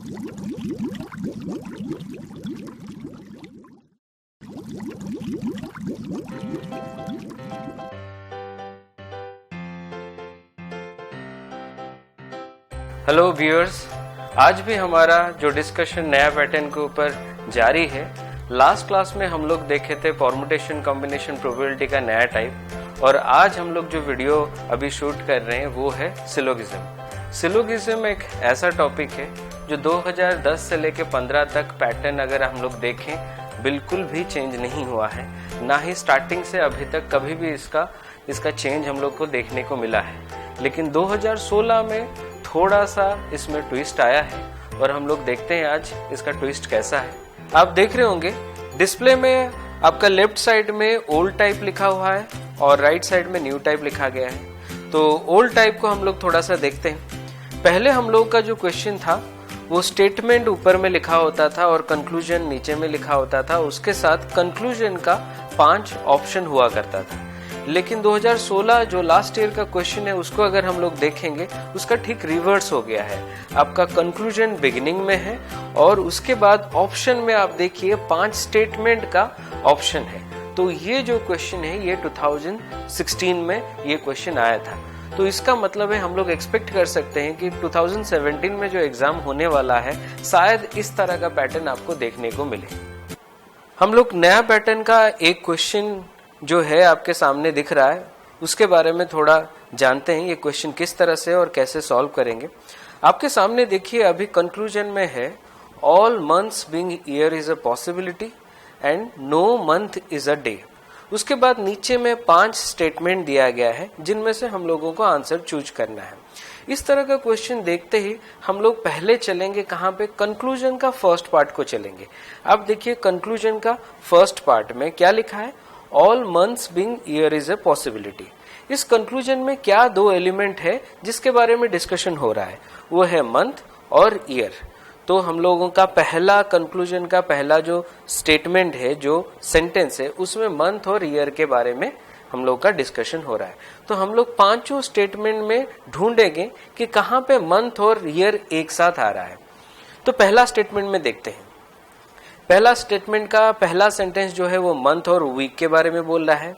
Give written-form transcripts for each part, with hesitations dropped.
Hello viewers, आज भी हमारा जो डिस्कशन नया पैटर्न के ऊपर जारी है। लास्ट क्लास में हम लोग देखे थे परम्यूटेशन कॉम्बिनेशन प्रोबेबिलिटी का नया टाइप, और आज हम लोग जो वीडियो अभी शूट कर रहे हैं वो है सिलोगिज्म। सिलोगिज्म एक ऐसा टॉपिक है जो 2010 से लेके 15 तक पैटर्न अगर हम लोग देखें बिल्कुल भी चेंज नहीं हुआ है, ना ही स्टार्टिंग से अभी तक कभी भी इसका चेंज हम लोग को देखने को मिला है। लेकिन 2016 में थोड़ा सा इसमें ट्विस्ट आया है और हम लोग देखते हैं आज इसका ट्विस्ट कैसा है। आप देख रहे होंगे डिस्प्ले में आपका लेफ्ट साइड में ओल्ड टाइप लिखा हुआ है और राइट साइड में न्यू टाइप लिखा गया है। तो ओल्ड टाइप को हम लोग थोड़ा सा देखते हैं। पहले हम लोग का जो क्वेश्चन था वो स्टेटमेंट ऊपर में लिखा होता था और कंक्लूजन नीचे में लिखा होता था, उसके साथ कंक्लूजन का 5 ऑप्शन हुआ करता था। लेकिन 2016 जो लास्ट ईयर का क्वेश्चन है उसको अगर हम लोग देखेंगे उसका ठीक रिवर्स हो गया है। आपका कंक्लूजन बिगिनिंग में है और उसके बाद ऑप्शन में आप देखिए 5 स्टेटमेंट का ऑप्शन है। तो ये जो क्वेश्चन है ये 2016 में ये क्वेश्चन आया था। तो इसका मतलब है हम लोग एक्सपेक्ट कर सकते हैं कि 2017 में जो एग्जाम होने वाला है शायद इस तरह का पैटर्न आपको देखने को मिले। हम लोग नया पैटर्न का एक क्वेश्चन जो है आपके सामने दिख रहा है उसके बारे में थोड़ा जानते हैं। ये क्वेश्चन किस तरह से और कैसे सॉल्व करेंगे। आपके सामने देखिए अभी कंक्लूजन में है all months being year is a possibility and no month is a day. उसके बाद नीचे में 5 स्टेटमेंट दिया गया है जिनमें से हम लोगों को आंसर चूज करना है। इस तरह का क्वेश्चन देखते ही हम लोग पहले चलेंगे कहां पे, कंक्लूजन का फर्स्ट पार्ट को चलेंगे। अब देखिए कंक्लूजन का फर्स्ट पार्ट में क्या लिखा है, all months being year is a possibility. इस कंक्लूजन में क्या 2 एलिमेंट है जिसके बारे में डिस्कशन हो रहा है, वो है मंथ और ईयर। तो हम लोगों का पहला कंक्लूजन का पहला जो स्टेटमेंट है, जो सेंटेंस है, उसमें मंथ और ईयर के बारे में हम लोग का डिस्कशन हो रहा है। तो हम लोग 5 स्टेटमेंट में ढूंढेंगे कि कहां पे मंथ और ईयर एक साथ आ रहा है। तो पहला स्टेटमेंट में देखते हैं। पहला स्टेटमेंट का पहला सेंटेंस जो है वो मंथ और वीक के बारे में बोल रहा है।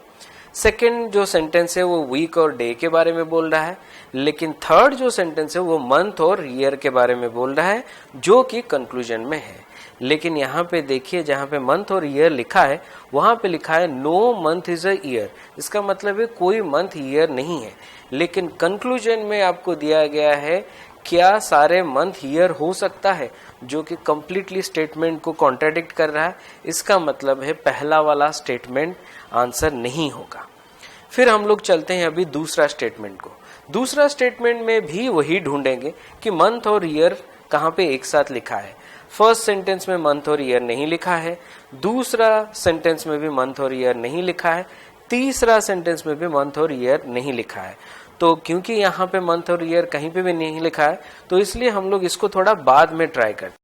सेकंड जो सेंटेंस है वो वीक और डे के बारे में बोल रहा है। लेकिन थर्ड जो सेंटेंस है वो मंथ और ईयर के बारे में बोल रहा है, जो कि कंक्लूजन में है। लेकिन यहाँ पे देखिए जहाँ पे मंथ और ईयर लिखा है वहां पे लिखा है no month is a year. इसका मतलब है कोई मंथ ईयर नहीं है। लेकिन कंक्लूजन में आपको दिया गया है क्या सारे मंथ ईयर हो सकता है, जो कि कंप्लीटली स्टेटमेंट को कॉन्ट्राडिक्ट कर रहा है। इसका मतलब है पहला वाला स्टेटमेंट आंसर नहीं होगा। फिर हम लोग चलते हैं अभी दूसरा स्टेटमेंट को। दूसरा स्टेटमेंट में भी वही ढूंढेंगे कि मंथ और ईयर कहां पे एक साथ लिखा है। फर्स्ट सेंटेंस में मंथ और ईयर नहीं लिखा है, दूसरा सेंटेंस में भी मंथ और ईयर नहीं लिखा है, तीसरा सेंटेंस में भी मंथ और ईयर नहीं लिखा है। तो क्योंकि यहाँ पे मंथ और ईयर कहीं पे भी नहीं लिखा है तो इसलिए हम लोग इसको थोड़ा बाद में ट्राई करते हैं।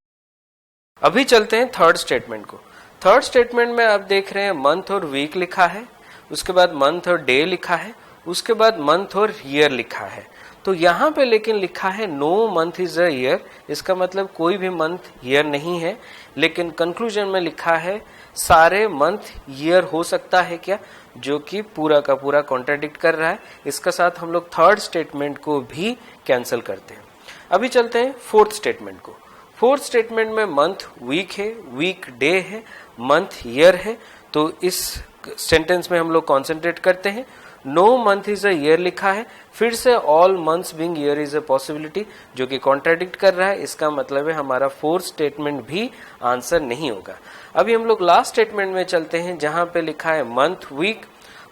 अभी चलते हैं थर्ड स्टेटमेंट को। थर्ड स्टेटमेंट में आप देख रहे हैं मंथ और वीक लिखा है, उसके बाद मंथ और डे लिखा है, उसके बाद मंथ और ईयर लिखा है। तो यहाँ पे लेकिन लिखा है no month is a year. इसका मतलब कोई भी मंथ ईयर नहीं है। लेकिन कंक्लूजन में लिखा है सारे मंथ ईयर हो सकता है क्या, जो कि पूरा का पूरा कॉन्ट्राडिक्ट कर रहा है। इसके साथ हम लोग थर्ड स्टेटमेंट को भी कैंसिल करते हैं। अभी चलते हैं फोर्थ स्टेटमेंट को। फोर्थ स्टेटमेंट में मंथ वीक है, वीक डे है, मंथ ईयर है। तो इस सेंटेंस में हम लोग कॉन्सेंट्रेट करते हैं। No month is a year लिखा है, फिर से all months being year is a possibility, जो कि कॉन्ट्राडिक्ट कर रहा है। इसका मतलब है हमारा फोर्थ स्टेटमेंट भी आंसर नहीं होगा। अभी हम लोग लास्ट स्टेटमेंट में चलते हैं जहां पे लिखा है month week,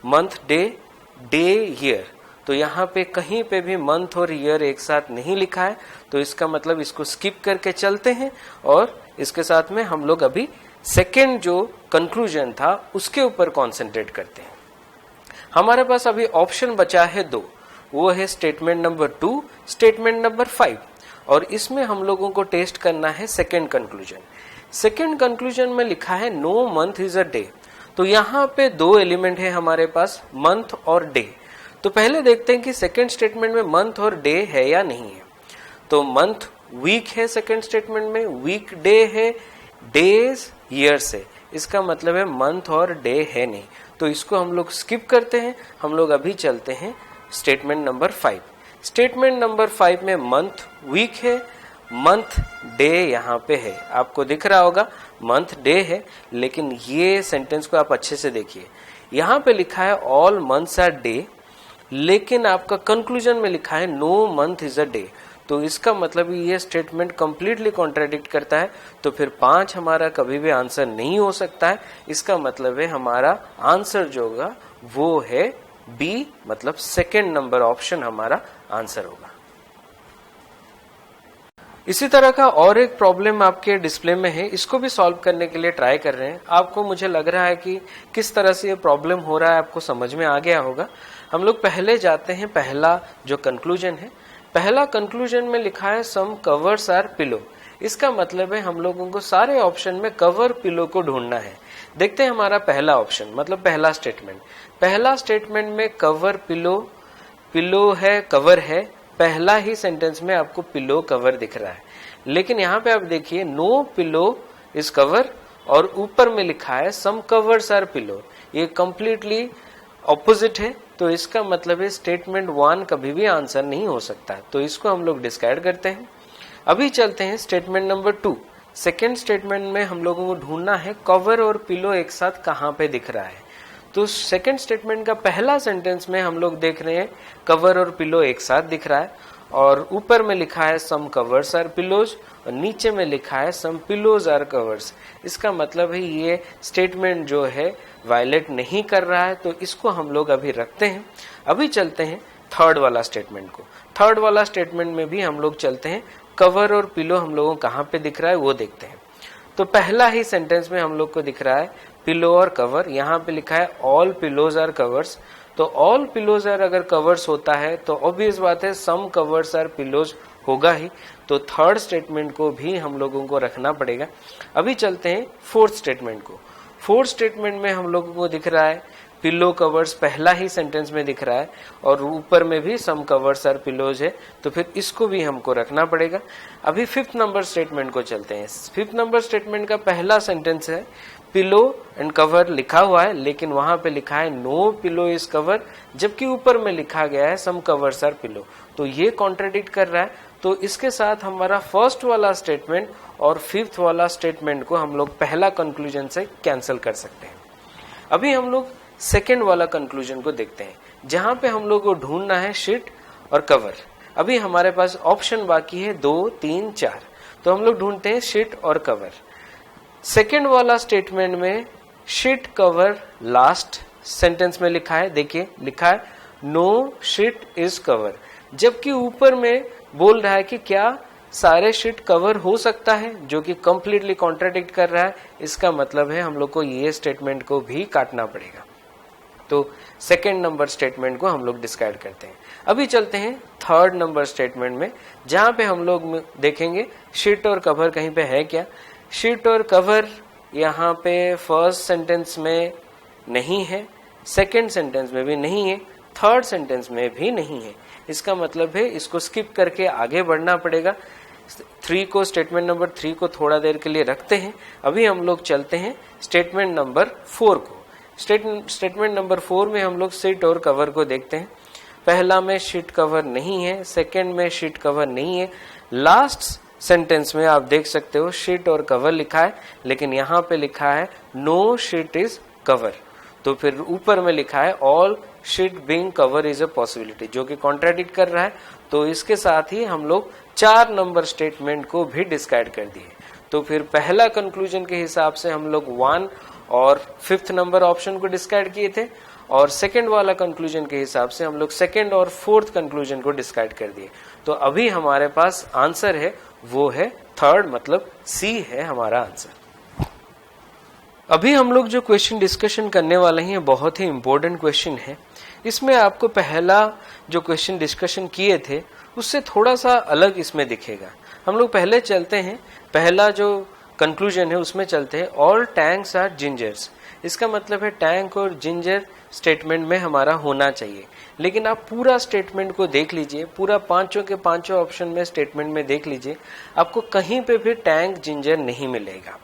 month day, day year. तो यहाँ पे कहीं पे भी मंथ और ईयर एक साथ नहीं लिखा है। तो इसका मतलब इसको स्किप करके चलते हैं और इसके साथ में हम लोग अभी सेकेंड जो कंक्लूजन था उसके ऊपर कॉन्सेंट्रेट करते हैं। हमारे पास अभी ऑप्शन बचा है 2, वो है स्टेटमेंट नंबर 2, स्टेटमेंट नंबर 5। और इसमें हम लोगों को टेस्ट करना है सेकेंड कंक्लूजन। सेकेंड कंक्लूजन में लिखा है no month is a day. तो यहाँ पे 2 एलिमेंट है हमारे पास, मंथ और डे। तो पहले देखते हैं कि सेकेंड स्टेटमेंट में मंथ और डे है या नहीं है। तो मंथ वीक है सेकेंड स्टेटमेंट में, वीक डे है, डेज ईयर से, इसका मतलब है मंथ और डे है नहीं, तो इसको हम लोग स्किप करते हैं। हम लोग अभी चलते हैं स्टेटमेंट नंबर 5। स्टेटमेंट नंबर 5 में मंथ वीक है, मंथ डे यहाँ पे है, आपको दिख रहा होगा मंथ डे है, लेकिन ये सेंटेंस को आप अच्छे से देखिए, यहाँ पे लिखा है ऑल मंथ्स आर डे, लेकिन आपका कंक्लूजन में लिखा है no month is a day, तो इसका मतलब ये स्टेटमेंट कंप्लीटली कॉन्ट्राडिक्ट करता है, तो फिर 5 हमारा कभी भी आंसर नहीं हो सकता है। इसका मतलब है हमारा आंसर जो होगा वो है बी, मतलब सेकेंड नंबर ऑप्शन हमारा आंसर होगा। इसी तरह का और एक प्रॉब्लम आपके डिस्प्ले में है, इसको भी सॉल्व करने के लिए ट्राई कर रहे हैं। आपको मुझे लग रहा है कि किस तरह से ये प्रॉब्लम हो रहा है आपको समझ में आ गया होगा। हम लोग पहले जाते हैं, पहला जो कंक्लूजन है, पहला कंक्लूजन में लिखा है सम कवर्स आर पिलो, इसका मतलब है हम लोगों को सारे ऑप्शन में कवर पिलो को ढूंढना है। देखते हैं हमारा पहला ऑप्शन, मतलब पहला स्टेटमेंट, पहला स्टेटमेंट में कवर पिलो, पिलो है कवर है, पहला ही सेंटेंस में आपको पिलो कवर दिख रहा है, लेकिन यहाँ पे आप देखिए नो पिलो इज कवर और ऊपर में लिखा है सम कवर्स आर पिलो, ये कंप्लीटली ऑपोजिट है, तो इसका मतलब है स्टेटमेंट 1 कभी भी आंसर नहीं हो सकता, तो इसको हम लोग डिस्कार्ड करते हैं। अभी चलते हैं स्टेटमेंट नंबर 2। सेकेंड स्टेटमेंट में हम लोगों को ढूंढना है कवर और पिलो एक साथ कहाँ पे दिख रहा है, तो सेकेंड स्टेटमेंट का पहला सेंटेंस में हम लोग देख रहे हैं कवर और पिलो एक साथ दिख रहा है, और ऊपर में लिखा है सम कवर्स आर पिलोज और नीचे में लिखा है सम पिलोज आर कवर्स, इसका मतलब है ये स्टेटमेंट जो है वायलेट नहीं कर रहा है, तो इसको हम लोग अभी रखते हैं। अभी चलते हैं थर्ड वाला स्टेटमेंट को। थर्ड वाला स्टेटमेंट में भी हम लोग चलते हैं, कवर और पिलो हम लोगों को कहाँ पे दिख रहा है वो देखते हैं। तो पहला ही सेंटेंस में हम लोग को दिख रहा है पिलो और कवर, यहाँ पे लिखा है ऑल पिलोज आर कवर्स, तो ऑल पिलोज आर अगर कवर्स होता है तो ऑब्वियस बात है सम कवर्स आर पिलोज होगा ही, तो थर्ड स्टेटमेंट को भी हम लोगों को रखना पड़ेगा। अभी चलते हैं फोर्थ स्टेटमेंट को। फोर्थ स्टेटमेंट में हम लोगों को दिख रहा है पिलो कवर्स, पहला ही सेंटेंस में दिख रहा है और ऊपर में भी सम कवर्स आर पिलोज है, तो फिर इसको भी हमको रखना पड़ेगा। अभी फिफ्थ नंबर स्टेटमेंट को चलते हैं। फिफ्थ नंबर स्टेटमेंट का पहला सेंटेंस है पिलो एंड कवर लिखा हुआ है, लेकिन वहां पे लिखा है नो पिलो इज कवर, जबकि ऊपर में लिखा गया है सम कवर्स आर पिलो, तो ये कॉन्ट्राडिक्ट कर रहा है, तो इसके साथ हमारा फर्स्ट वाला स्टेटमेंट और फिफ्थ वाला स्टेटमेंट को हम लोग पहला कंक्लूजन से कैंसिल कर सकते हैं। अभी हम लोग सेकेंड वाला कंक्लूजन को देखते हैं, जहां पे हम लोग को ढूंढना है शीट और कवर। अभी हमारे पास ऑप्शन बाकी है 2, 3, 4, तो हम लोग ढूंढते हैं शीट और कवर। सेकेंड वाला स्टेटमेंट में शीट कवर लास्ट सेंटेंस में लिखा है, देखिए लिखा है नो शीट इज कवर, जबकि ऊपर में बोल रहा है कि क्या सारे शीट कवर हो सकता है, जो कि कंप्लीटली कॉन्ट्राडिक्ट कर रहा है। इसका मतलब है हम लोग को ये स्टेटमेंट को भी काटना पड़ेगा, तो सेकेंड नंबर स्टेटमेंट को हम लोग डिस्कार्ड करते हैं। अभी चलते हैं थर्ड नंबर स्टेटमेंट में, जहां पे हम लोग देखेंगे शीट और कवर कहीं पे है क्या। शीट और कवर यहाँ पे फर्स्ट सेंटेंस में नहीं है, सेकेंड सेंटेंस में भी नहीं है, थर्ड सेंटेंस में भी नहीं है, इसका मतलब है इसको स्किप करके आगे बढ़ना पड़ेगा। 3 को, स्टेटमेंट नंबर 3 को थोड़ा देर के लिए रखते हैं। अभी हम लोग चलते हैं स्टेटमेंट नंबर 4 को। स्टेटमेंट नंबर 4 में हम लोग शीट और कवर को देखते हैं। पहला में शीट कवर नहीं है, सेकेंड में शीट कवर नहीं है, लास्ट सेंटेंस में आप देख सकते हो शीट और कवर लिखा है, लेकिन यहाँ पे लिखा है नो शीट इज कवर, तो फिर ऊपर में लिखा है all sheet being cover is a possibility, जो कि कॉन्ट्राडिक्ट कर रहा है। तो इसके साथ ही हम लोग 4 नंबर स्टेटमेंट को भी डिस्कार्ड कर दिए। तो फिर पहला कंक्लूजन के हिसाब से हम लोग 1 और 5th नंबर ऑप्शन को डिस्कार्ड किए थे, और सेकेंड वाला कंक्लूजन के हिसाब से हम लोग सेकेंड और 4th कंक्लूजन को डिस्कार्ड कर दिए। तो अभी हमारे पास आंसर है वो है थर्ड, मतलब सी है हमारा आंसर। अभी हम लोग जो क्वेश्चन डिस्कशन करने वाले हैं बहुत ही इंपॉर्टेंट क्वेश्चन है। इसमें आपको पहला जो क्वेश्चन डिस्कशन किए थे उससे थोड़ा सा अलग इसमें दिखेगा। हम लोग पहले चलते हैं, पहला जो कंक्लूजन है उसमें चलते हैं ऑल टैंक्स आर जिंजर्स, इसका मतलब है टैंक और जिंजर स्टेटमेंट में हमारा होना चाहिए। लेकिन आप पूरा स्टेटमेंट को देख लीजिए, पूरा पांचों के पांचों ऑप्शन में स्टेटमेंट में देख लीजिए, आपको कहीं पे भी टैंक जिंजर नहीं मिलेगा।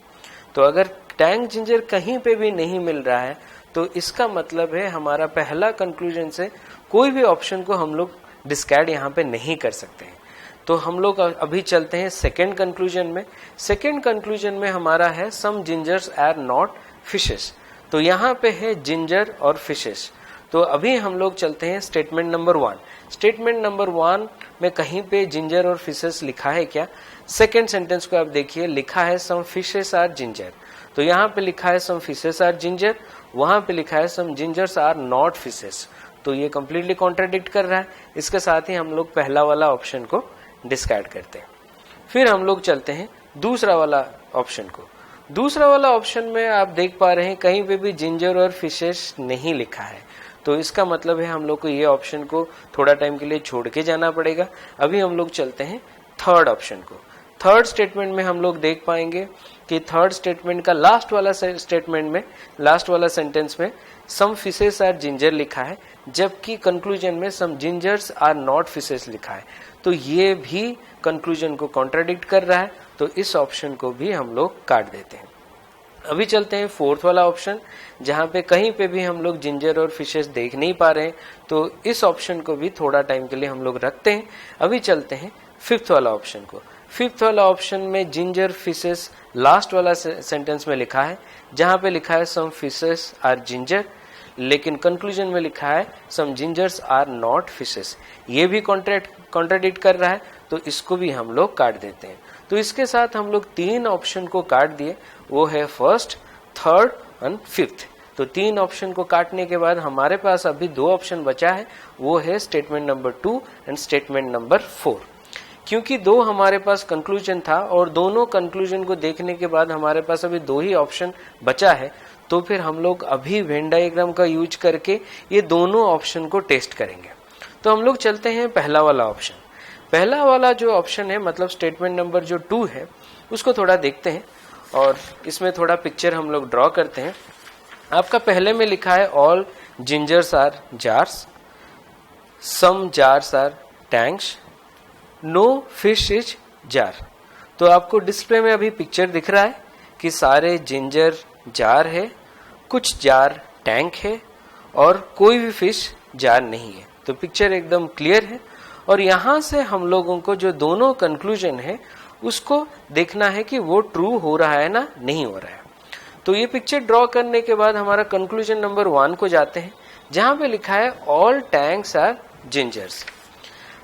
तो अगर टैंक जिंजर कहीं पे भी नहीं मिल रहा है तो इसका मतलब है हमारा पहला कंक्लूजन से कोई भी ऑप्शन को हम लोग डिस्कार्ड यहाँ पे नहीं कर सकते हैं। तो हम लोग अभी चलते हैं सेकेंड कंक्लूजन में। सेकेंड कंक्लूजन में हमारा है सम जिंजर्स आर नॉट फिशेस। तो यहाँ पे है जिंजर और फिशेस। तो अभी हम लोग चलते हैं स्टेटमेंट नंबर 1। स्टेटमेंट नंबर 1 में कहीं पे जिंजर और फिशेस लिखा है क्या? सेकेंड सेंटेंस को आप देखिए, लिखा है सम फिशेस आर जिंजर। तो यहाँ पे लिखा है सम फिशेस आर जिंजर, वहां पे लिखा है सम जिंजर्स आर नॉट फिशेस। तो ये कंप्लीटली कॉन्ट्राडिक्ट कर रहा है। इसके साथ ही हम लोग पहला वाला ऑप्शन को डिस्कार्ड करते हैं। फिर हम लोग चलते हैं दूसरा वाला ऑप्शन को। दूसरा वाला ऑप्शन में आप देख पा रहे हैं कहीं पे भी जिंजर और फिशेस नहीं लिखा है। तो इसका मतलब है हम लोग को ये ऑप्शन को थोड़ा टाइम के लिए छोड़ के जाना पड़ेगा। अभी हम लोग चलते हैं थर्ड ऑप्शन को। थर्ड स्टेटमेंट में हम लोग देख पाएंगे कि थर्ड स्टेटमेंट का लास्ट वाला स्टेटमेंट में, लास्ट वाला सेंटेंस में सम फिशेस आर जिंजर लिखा है, जबकि कंक्लूजन में सम जिंजर्स आर नॉट फिशेस लिखा है। तो ये भी कंक्लूजन को कॉन्ट्राडिक्ट कर रहा है। तो इस ऑप्शन को भी हम लोग काट देते हैं। अभी चलते हैं फोर्थ वाला ऑप्शन, जहां पे कहीं पे भी हम लोग जिंजर और फिशेस देख नहीं पा रहे हैं। तो इस ऑप्शन को भी थोड़ा टाइम के लिए हम लोग रखते हैं। अभी चलते हैं फिफ्थ वाला ऑप्शन को। फिफ्थ वाला ऑप्शन में जिंजर फिशेस लास्ट वाला सेंटेंस में लिखा है, जहां पे लिखा है सम फिशेस आर जिंजर, लेकिन कंक्लूजन में लिखा है सम जिंजर्स आर नॉट फिशेस। ये भी कॉन्ट्राडिक्ट कर रहा है। तो इसको भी हम लोग काट देते हैं। तो इसके साथ हम लोग 3 ऑप्शन को काट दिए, वो है फर्स्ट, थर्ड एंड फिफ्थ। तो 3 ऑप्शन को काटने के बाद हमारे पास अभी 2 ऑप्शन बचा है, वो है statement number 2 and statement number 4। क्योंकि 2 हमारे पास कंक्लूजन था और दोनों कंक्लूजन को देखने के बाद हमारे पास अभी 2 ही ऑप्शन बचा है, तो फिर हम लोग अभी वेन डायग्राम का यूज करके ये दोनों ऑप्शन को टेस्ट करेंगे। तो हम लोग चलते हैं पहला वाला ऑप्शन। पहला वाला जो ऑप्शन है, मतलब स्टेटमेंट नंबर जो 2 है, उसको थोड़ा देखते हैं और इसमें थोड़ा पिक्चर हम लोग ड्रॉ करते हैं। आपका पहले में लिखा है all gingers are jars, some jars are tanks, no fish is jar. तो आपको डिस्प्ले में अभी पिक्चर दिख रहा है कि सारे जिंजर जार है, कुछ जार टैंक है और कोई भी फिश जार नहीं है। तो पिक्चर एकदम क्लियर है। और यहां से हम लोगों को जो दोनों कंक्लूजन है उसको देखना है कि वो ट्रू हो रहा है ना नहीं हो रहा है। तो ये पिक्चर ड्रॉ करने के बाद हमारा कंक्लूजन नंबर 1 को जाते हैं, जहां पे लिखा है ऑल टैंक्स आर जिंजर्स।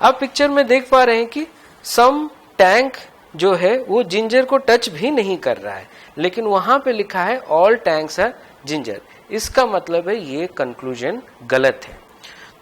आप पिक्चर में देख पा रहे हैं कि सम टैंक जो है वो जिंजर को टच भी नहीं कर रहा है, लेकिन वहां पे लिखा है ऑल टैंक्स आर जिंजर। इसका मतलब है ये कंक्लूजन गलत है।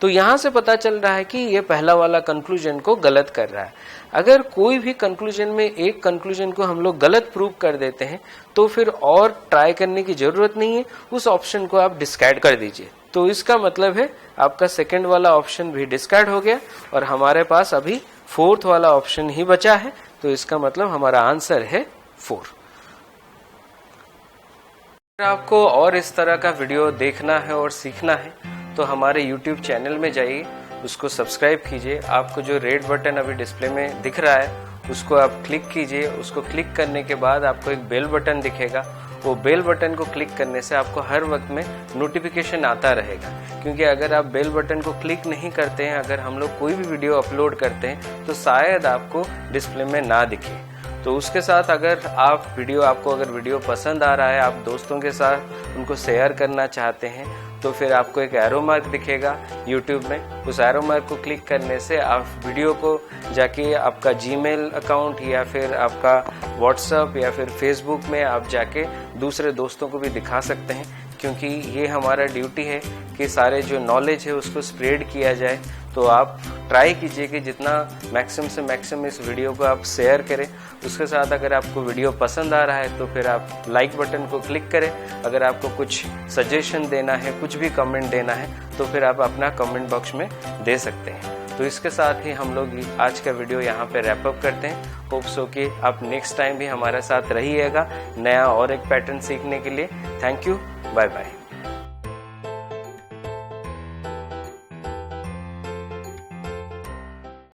तो यहां से पता चल रहा है कि ये पहला वाला कंक्लूजन को गलत कर रहा है। अगर कोई भी कंक्लूजन में एक कंक्लूजन को हम लोग गलत प्रूव कर देते हैं तो फिर और ट्राई करने की जरूरत नहीं है, उस ऑप्शन को आप डिस्कार्ड कर दीजिए। तो इसका मतलब है आपका सेकंड वाला ऑप्शन भी डिस्कार्ड हो गया और हमारे पास अभी फोर्थ वाला ऑप्शन ही बचा है। तो इसका मतलब हमारा आंसर है 4। अगर आपको और इस तरह का वीडियो देखना है और सीखना है तो हमारे YouTube चैनल में जाइए, उसको सब्सक्राइब कीजिए। आपको जो रेड बटन अभी डिस्प्ले में दिख रहा है उसको आप क्लिक कीजिए। उसको क्लिक करने के बाद आपको एक बेल बटन दिखेगा, वो बेल बटन को क्लिक करने से आपको हर वक्त में नोटिफिकेशन आता रहेगा। क्योंकि अगर आप बेल बटन को क्लिक नहीं करते हैं, अगर हम लोग कोई भी वीडियो अपलोड करते हैं तो शायद आपको डिस्प्ले में ना दिखे। तो उसके साथ अगर आपको अगर वीडियो पसंद आ रहा है, आप दोस्तों के साथ उनको शेयर करना चाहते हैं, तो फिर आपको एक एरो मार्क दिखेगा यूट्यूब में। उस एरो मार्क को क्लिक करने से आप वीडियो को जाके आपका जीमेल अकाउंट या फिर आपका व्हाट्सएप या फिर फेसबुक में आप जाके दूसरे दोस्तों को भी दिखा सकते हैं। क्योंकि ये हमारा ड्यूटी है कि सारे जो नॉलेज है उसको स्प्रेड किया जाए। तो आप ट्राई कीजिए कि जितना मैक्सिमम से मैक्सिमम इस वीडियो को आप शेयर करें। उसके साथ अगर आपको वीडियो पसंद आ रहा है तो फिर आप लाइक बटन को क्लिक करें। अगर आपको कुछ सजेशन देना है, कुछ भी कमेंट देना है, तो फिर आप अपना कमेंट बॉक्स में दे सकते हैं। तो इसके साथ ही हम लोग आज का वीडियो यहाँ पे रैप अप करते हैं। होप सो कि आप नेक्स्ट टाइम भी हमारे साथ रहिएगा नया और एक पैटर्न सीखने के लिए। Thank you, bye bye.